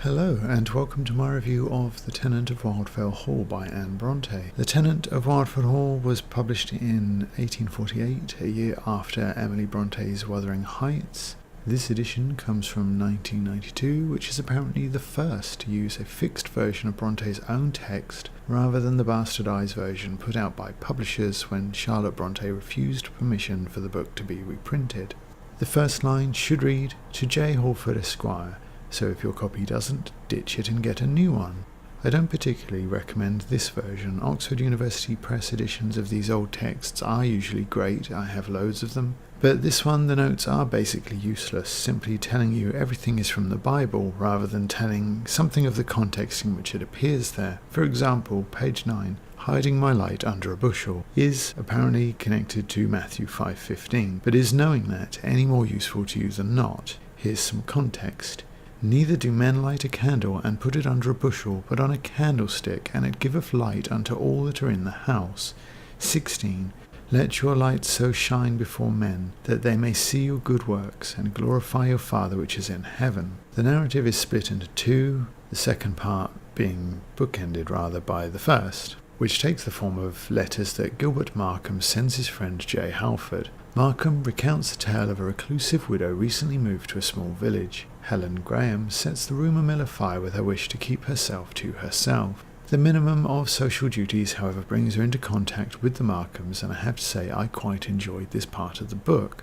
Hello, and welcome to my review of The Tenant of Wildfell Hall by Bronte. The Tenant of Wildfell Hall was published in 1848, a year after Emily Bronte's Wuthering Heights. This edition comes from 1992, which is apparently the first to use a fixed version of Bronte's own text rather than the bastardized version put out by publishers when Charlotte Bronte refused permission for the book to be reprinted. The first line should read, "To J. Hallford, Esquire," so if your copy doesn't, ditch it and get a new one. I don't particularly recommend this version. Oxford University Press editions of these old texts are usually great, I have loads of them, but this one the notes are basically useless, simply telling you everything is from the Bible rather than telling something of the context in which it appears there. For example, page 9, "Hiding my light under a bushel," is apparently connected to Matthew 5:15, but is knowing that any more useful to you than not? Here's some context. "Neither do men light a candle and put it under a bushel, but on a candlestick, and it giveth light unto all that are in the house." 16. "Let your light so shine before men, that they may see your good works, and glorify your Father which is in heaven." The narrative is split into two, the second part being bookended rather by the first, which takes the form of letters that Gilbert Markham sends his friend J. Halford. Markham recounts the tale of a reclusive widow recently moved to a small village. Helen Graham sets the rumour mill afire with her wish to keep herself to herself. The minimum of social duties, however, brings her into contact with the Markhams, and I have to say I quite enjoyed this part of the book.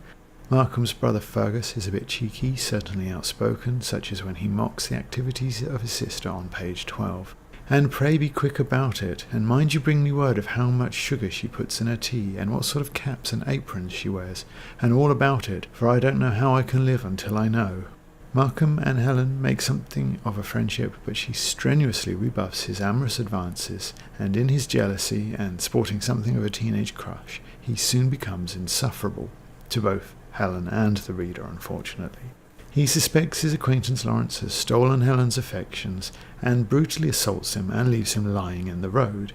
Markham's brother Fergus is a bit cheeky, certainly outspoken, such as when he mocks the activities of his sister on page 12. "And pray be quick about it, and mind you bring me word of how much sugar she puts in her tea, and what sort of caps and aprons she wears, and all about it, for I don't know how I can live until I know." Markham and Helen make something of a friendship, but she strenuously rebuffs his amorous advances, and in his jealousy, and sporting something of a teenage crush, he soon becomes insufferable, to both Helen and the reader, unfortunately. He suspects his acquaintance Lawrence has stolen Helen's affections, and brutally assaults him and leaves him lying in the road.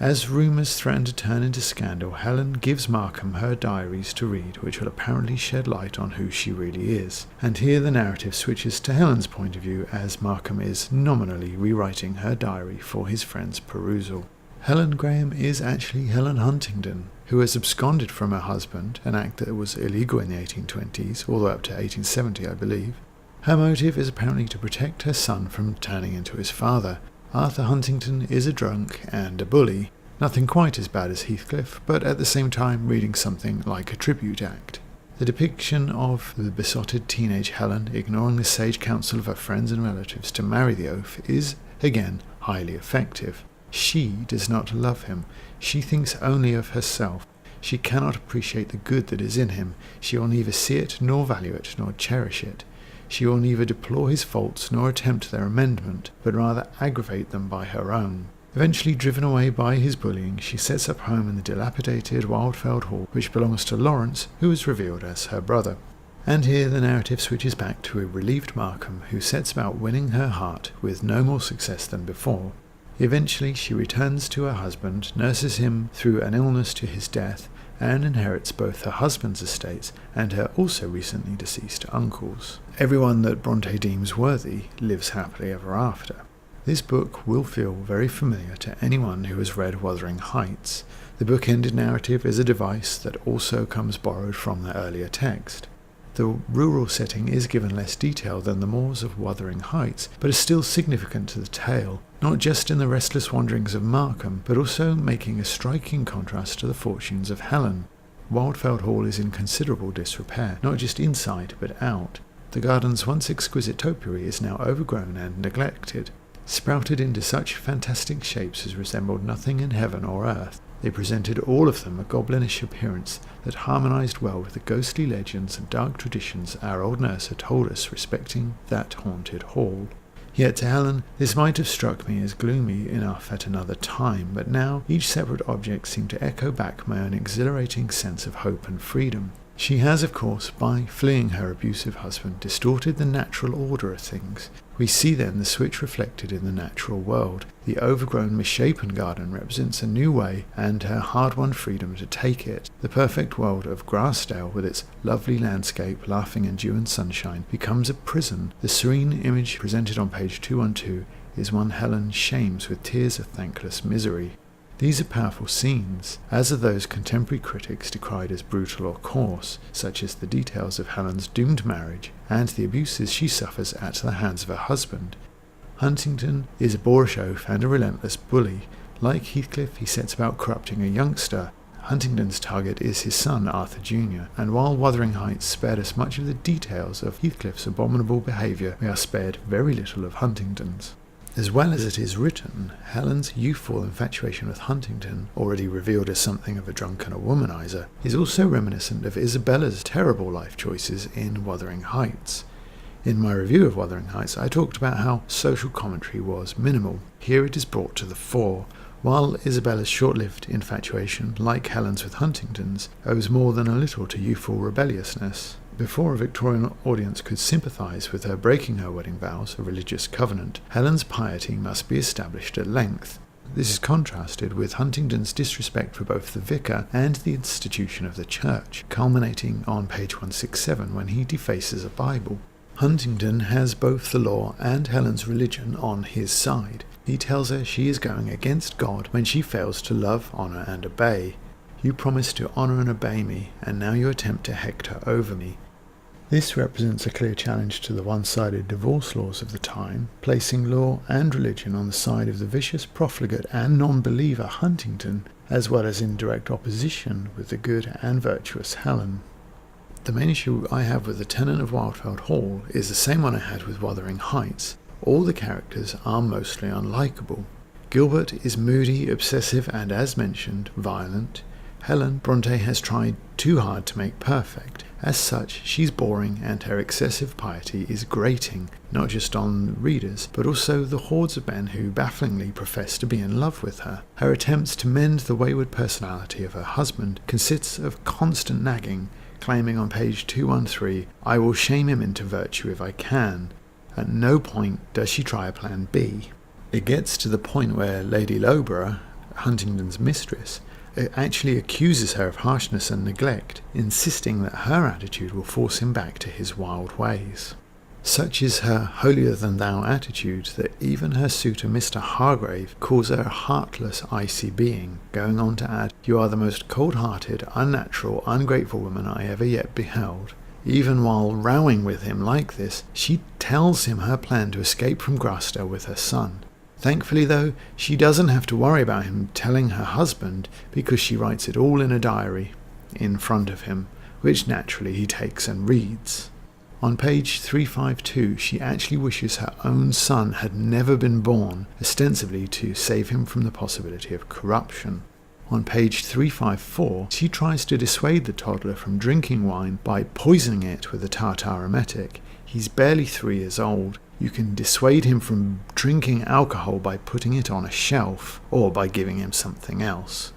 As rumours threaten to turn into scandal, Helen gives Markham her diaries to read, which will apparently shed light on who she really is. And here the narrative switches to Helen's point of view, as Markham is nominally rewriting her diary for his friend's perusal. Helen Graham is actually Helen Huntingdon, who has absconded from her husband, an act that was illegal in the 1820s, all the way up to 1870, I believe. Her motive is apparently to protect her son from turning into his father. Arthur Huntingdon is a drunk and a bully, nothing quite as bad as Heathcliff, but at the same time reading something like a tribute act. The depiction of the besotted teenage Helen ignoring the sage counsel of her friends and relatives to marry the oaf is, again, highly effective. She does not love him. She thinks only of herself. She cannot appreciate the good that is in him. She will neither see it, nor value it, nor cherish it. She will neither deplore his faults, nor attempt their amendment, but rather aggravate them by her own. Eventually driven away by his bullying, she sets up home in the dilapidated Wildfell Hall, which belongs to Lawrence, who is revealed as her brother. And here the narrative switches back to a relieved Markham, who sets about winning her heart with no more success than before. Eventually she returns to her husband, nurses him through an illness to his death, and inherits both her husband's estates and her also recently deceased uncles. Everyone that Bronte deems worthy lives happily ever after. This book will feel very familiar to anyone who has read Wuthering Heights. The book-ended narrative is a device that also comes borrowed from the earlier text. The rural setting is given less detail than the moors of Wuthering Heights, but is still significant to the tale, not just in the restless wanderings of Markham, but also making a striking contrast to the fortunes of Helen. Wildfell Hall is in considerable disrepair, not just inside but out. The garden's once exquisite topiary is now overgrown and neglected. Sprouted into such fantastic shapes as resembled nothing in heaven or earth, they presented all of them a goblinish appearance that harmonized well with the ghostly legends and dark traditions our old nurse had told us respecting that haunted hall. Yet to Helen this might have struck me as gloomy enough at another time, but now each separate object seemed to echo back my own exhilarating sense of hope and freedom. She has, of course, by fleeing her abusive husband, distorted the natural order of things. We see then the switch reflected in the natural world. The overgrown, misshapen garden represents a new way and her hard-won freedom to take it. The perfect world of Grassdale, with its lovely landscape, laughing in dew and sunshine, becomes a prison. The serene image presented on page 212 is one Helen shames with tears of thankless misery. These are powerful scenes, as are those contemporary critics decried as brutal or coarse, such as the details of Helen's doomed marriage and the abuses she suffers at the hands of her husband. Huntingdon is a boorish oaf and a relentless bully. Like Heathcliff, he sets about corrupting a youngster. Huntingdon's target is his son, Arthur Jr., and while Wuthering Heights spared us much of the details of Heathcliff's abominable behaviour, we are spared very little of Huntingdon's. As well as it is written, Helen's youthful infatuation with Huntingdon, already revealed as something of a drunken womanizer, is also reminiscent of Isabella's terrible life choices in Wuthering Heights. In my review of Wuthering Heights, I talked about how social commentary was minimal. Here it is brought to the fore. While Isabella's short-lived infatuation, like Helen's with Huntingdon's, owes more than a little to youthful rebelliousness. Before a Victorian audience could sympathise with her breaking her wedding vows, a religious covenant, Helen's piety must be established at length. This is contrasted with Huntingdon's disrespect for both the vicar and the institution of the church, culminating on page 167 when he defaces a Bible. Huntingdon has both the law and Helen's religion on his side. He tells her she is going against God when she fails to love, honour and obey. You promised to honour and obey me, and now you attempt to hector over me. This represents a clear challenge to the one-sided divorce laws of the time, placing law and religion on the side of the vicious, profligate and non-believer Huntingdon, as well as in direct opposition with the good and virtuous Helen. The main issue I have with the Tenant of Wildfell Hall is the same one I had with Wuthering Heights. All the characters are mostly unlikable. Gilbert is moody, obsessive and, as mentioned, violent. Helen, Bronte has tried too hard to make perfect. As such, she's boring and her excessive piety is grating, not just on readers, but also the hordes of men who bafflingly profess to be in love with her. Her attempts to mend the wayward personality of her husband consists of constant nagging, claiming on page 213, "I will shame him into virtue if I can." At no point does she try a plan B. It gets to the point where Lady Loughborough, Huntingdon's mistress, actually accuses her of harshness and neglect, insisting that her attitude will force him back to his wild ways. Such is her holier-than-thou attitude that even her suitor Mr. Hargrave calls her a heartless, icy being, going on to add, "You are the most cold-hearted, unnatural, ungrateful woman I ever yet beheld." Even while rowing with him like this, she tells him her plan to escape from Grassdale with her son. Thankfully, though, she doesn't have to worry about him telling her husband because she writes it all in a diary in front of him, which naturally he takes and reads. On page 352, she actually wishes her own son had never been born, ostensibly to save him from the possibility of corruption. On page 354, she tries to dissuade the toddler from drinking wine by poisoning it with a tartar emetic. He's barely 3 years old. You can dissuade him from drinking alcohol by putting it on a shelf, or by giving him something else.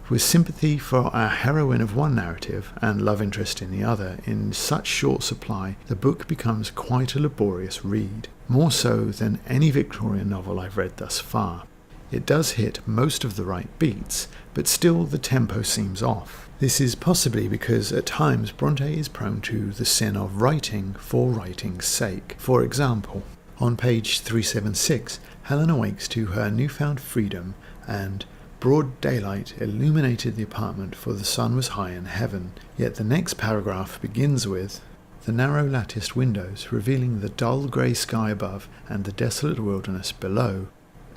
With sympathy for our heroine of one narrative and love interest in the other in such short supply, the book becomes quite a laborious read, more so than any Victorian novel I've read thus far. It does hit most of the right beats, but still the tempo seems off. This is possibly because at times Bronte is prone to the sin of writing for writing's sake. For example, on page 376, Helen awakes to her newfound freedom and broad daylight illuminated the apartment, for the sun was high in heaven. Yet the next paragraph begins with, "The narrow latticed windows revealing the dull grey sky above and the desolate wilderness below."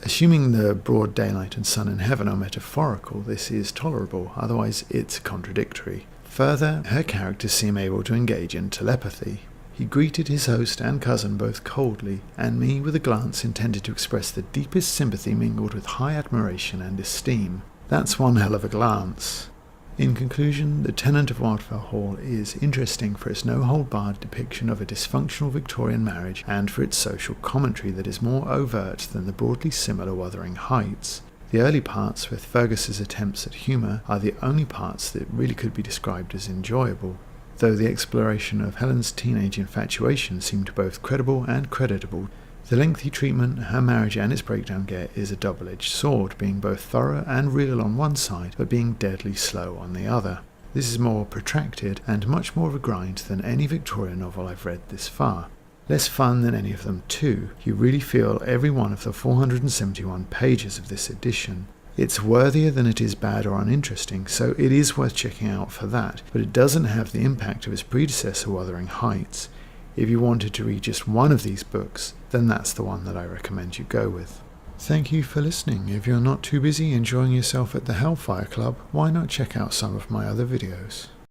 Assuming the broad daylight and sun in heaven are metaphorical, this is tolerable, otherwise it's contradictory. Further, her characters seem able to engage in telepathy. He greeted his host and cousin both coldly, and me with a glance intended to express the deepest sympathy mingled with high admiration and esteem. That's one hell of a glance. In conclusion, The Tenant of Wildfell Hall is interesting for its no-hold-barred depiction of a dysfunctional Victorian marriage and for its social commentary that is more overt than the broadly similar Wuthering Heights. The early parts, with Fergus's attempts at humour, are the only parts that really could be described as enjoyable. though the exploration of Helen's teenage infatuation seemed both credible and creditable. The lengthy treatment her marriage and its breakdown get is a double-edged sword, being both thorough and real on one side, but being deadly slow on the other. This is more protracted and much more of a grind than any Victorian novel I've read this far. Less fun than any of them too. You really feel every one of the 471 pages of this edition. It's worthier than it is bad or uninteresting, so it is worth checking out for that, but it doesn't have the impact of its predecessor, Wuthering Heights. If you wanted to read just one of these books, then that's the one that I recommend you go with. Thank you for listening. If you're not too busy enjoying yourself at the Hellfire Club, why not check out some of my other videos?